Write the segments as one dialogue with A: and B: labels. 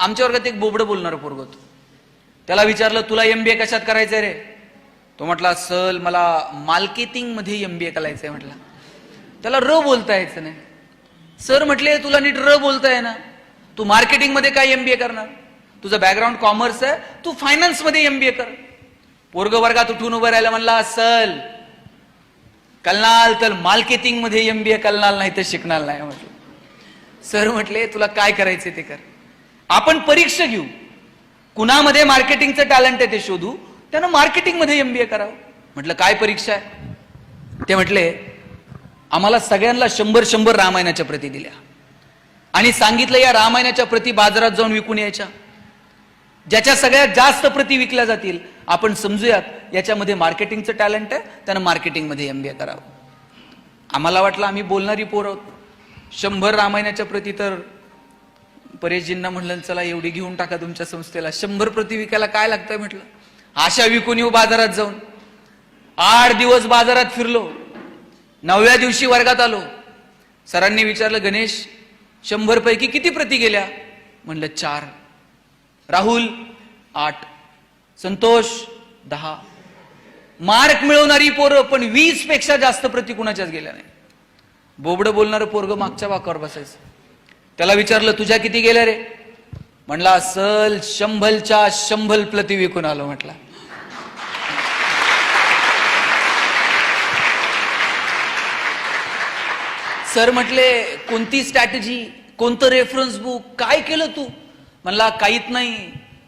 A: आमच्या वर्गात एक बोबडं बोलणारं पोरग होतं. त्याला विचारलं तुला MBA कशात करायचंय रे? तो म्हटला सल मला मार्केटिंग मध्ये MBA करायचंय म्हटला. त्याला र बोलता यायचं नाही. सर म्हटले तुला नीट र बोलताय ना, तू मार्केटिंग मध्ये काय MBA करणार? तुझं बॅकग्राऊंड कॉमर्स आहे, तू फायनान्स मध्ये MBA कर. पोरग वर्गात उठून उभं राहिलं, म्हणला सल कलनाल तर मार्केटिंग मध्ये MBA कलनाल नाही तर शिकणार नाही म्हटलं. सर म्हटले तुला काय करायचे ते कर, आपण परीक्षा घेऊ, कुणामध्ये मार्केटिंगचं टॅलेंट आहे ते शोधू, त्यानं मार्केटिंग मध्ये MBA करावं. म्हटलं काय परीक्षा आहे? ते म्हटले आम्हाला सगळ्यांना 100 रामायणाच्या प्रती दिल्या आणि सांगितलं या रामायणाच्या प्रती बाजारात जाऊन विकून यायच्या. ज्याच्या सगळ्यात जास्त प्रती विकल्या जातील आपण समजूयात याच्यामध्ये मार्केटिंगचं टॅलेंट आहे, त्यानं मार्केटिंग मध्ये MBA करावं. आम्हाला वाटलं आम्ही बोलणारी पोर आहोत, 100 रामायणाच्या प्रती. तर परेशजींना म्हणलं चला एवढी घेऊन टाका तुमच्या संस्थेला, 100 प्रती विकायला काय लागतंय म्हटलं. आशा विकून येऊ बाजारात जाऊन. 8 दिवस बाजारात फिरलो. 9व्या दिवशी वर्गात आलो. सरांनी विचारलं गणेश 100 पैकी किती प्रती गेल्या? म्हणलं 4. राहुल 8, संतोष 10. मार्क मिळवणारी पोरं पण 20 पेक्षा जास्त प्रती कुणाच्याच गेल्या नाही. बोबडं बोलणारं पोरग मागच्या वाकावर बसायचं. त्याला विचारलं तुझ्या किती गेल्या रे? म्हणला सल 100च्या 100 प्रती विकून आलो म्हटला. सर म्हटले कोणती स्ट्रॅटेजी, कोणतं रेफरन्स बुक, काय केलं तू? म्हणला काहीच नाही,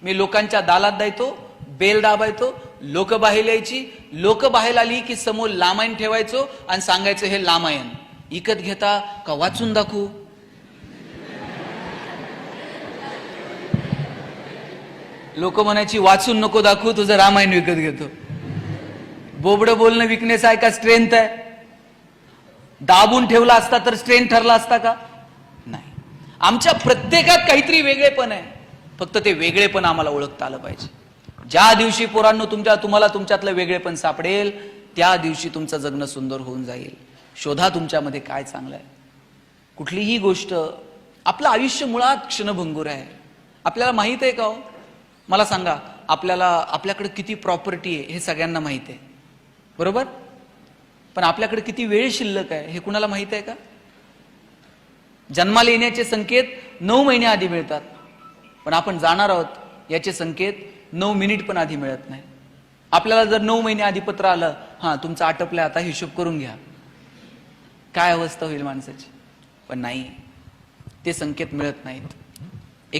A: मी लोकांच्या दालात द्यायचो, बेल दाबायचो, लोक बाहेर यायची, लोक बाहेर आली की समोर लामायण ठेवायचो आणि सांगायचं हे लामायण इकत घेता का वाचून दाखवू? लोक म्हणायची वाचून नको दाखवू, तुझं रामायण विकत घेतो. बोबडं बोलणं विकनेस आहे का स्ट्रेंथ आहे? दाबून ठेवला असता तर स्ट्रेंथ ठरला असता का? नाही. आमच्या प्रत्येकात काहीतरी वेगळेपण आहे, फक्त ते वेगळेपण आम्हाला ओळखता आलं पाहिजे. ज्या दिवशी पोरांनो तुम्हाला तुमच्यातलं वेगळेपण सापडेल त्या दिवशी तुमचं जगणं सुंदर होऊन जाईल. शोधा तुमच्यामध्ये काय चांगलं आहे. कुठलीही गोष्ट, आपलं आयुष्य मुळात क्षणभंगुर आहे. आपल्याला माहित आहे का हो? मला सांगा, आपल्याकडे किती प्रॉपर्टी आहे हे सगळ्यांना माहित आहे, बरोबर? पण आपल्याकडे किती वेळ शिल्लक आहे हे कुणाला माहित आहे का? जन्माला येण्याचे संकेत 9 महिने आधी मिळतात, पण आपण जाणार आहोत याचे संकेत 9 मिनिट पण आधी मिळत नाही. आपल्याला जर 9 महिने आधी पत्र आलं, हा तुमचं आटपलंय आता हिशोब करून घ्या, काय अवस्था होईल माणसाची? पण नाही, ते संकेत मिळत नाहीत.